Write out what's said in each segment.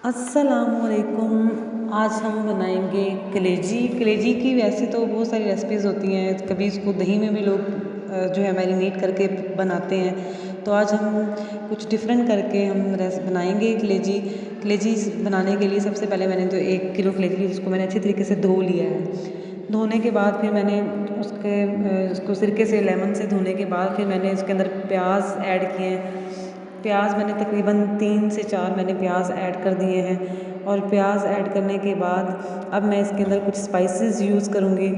अस्सलाम वालेकुम। आज हम बनाएंगे कलेजी की वैसे तो बहुत सारी रेसिपीज़ होती हैं, कभी इसको दही में भी लोग जो है मैरिनेट करके बनाते हैं। तो आज हम कुछ डिफरेंट करके हम बनाएंगे कलेजी बनाने के लिए सबसे पहले मैंने तो 1 किलो कलेजी ली, जिसको मैंने अच्छे तरीके से धो लिया है। धोने के बाद फिर मैंने उसको सिरके से लेमन से धोने के बाद फिर मैंने इसके अंदर प्याज ऐड किए हैं। प्याज मैंने तकरीबन 3 से 4 मैंने प्याज ऐड कर दिए हैं। और प्याज ऐड करने के बाद अब मैं इसके अंदर कुछ स्पाइसेस यूज़ करूँगी।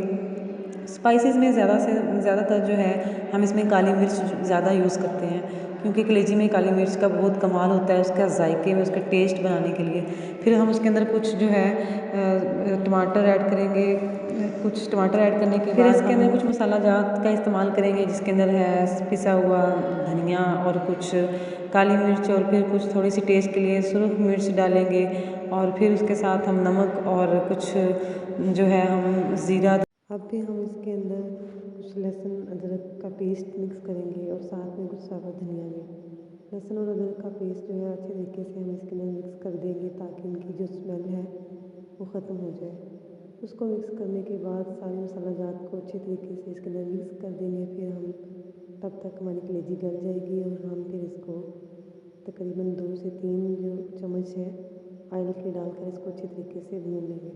स्पाइसेस में ज़्यादातर जो है हम इसमें काली मिर्च ज़्यादा यूज़ करते हैं, क्योंकि कलेजी में काली मिर्च का बहुत कमाल होता है उसका जायके में, उसका टेस्ट बनाने के लिए। फिर हम उसके अंदर कुछ जो है टमाटर ऐड करेंगे। कुछ टमाटर ऐड करने के बाद फिर इसके अंदर कुछ मसाला जात का इस्तेमाल करेंगे, जिसके अंदर है पिसा हुआ धनिया और कुछ काली मिर्च, और फिर कुछ थोड़ी सी टेस्ट के लिए सुरख मिर्च डालेंगे। और फिर उसके साथ हम नमक और कुछ जो है हम ज़ीरा। अब भी हम इसके अंदर कुछ लहसुन अदरक का पेस्ट मिक्स करेंगे और साथ में कुछ साबुत धनिया भी। लहसुन और अदरक का पेस्ट जो है अच्छे तरीके से हम इसके अंदर मिक्स कर देंगे, ताकि इनकी जो स्मेल है वो ख़त्म हो जाए। उसको मिक्स करने के बाद सारे मसाला जात को अच्छे तरीके से इसके अंदर मिक्स कर देंगे। फिर हम तब तक हमारी कलेजी गल जाएगी और हम फिर इसको तकरीबन 2 से 3 जो चम्मच है ऑयल के डालकर इसको अच्छे तरीके से भून लेंगे।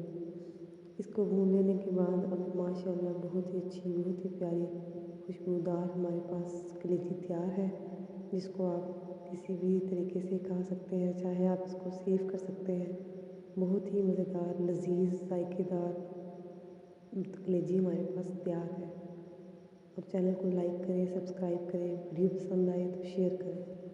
इसको भून लेने के बाद अब माशाल्लाह बहुत ही अच्छी, बहुत ही प्यारी खुशबूदार हमारे पास कलेजी तैयार है, जिसको आप किसी भी तरीके से खा सकते हैं। चाहे आप इसको सेव कर सकते हैं। बहुत ही मज़ेदार, लजीज, जायकेदार कलेजी हमारे पास तैयार है। और चैनल को लाइक करें, सब्सक्राइब करें, वीडियो पसंद आए तो शेयर करें।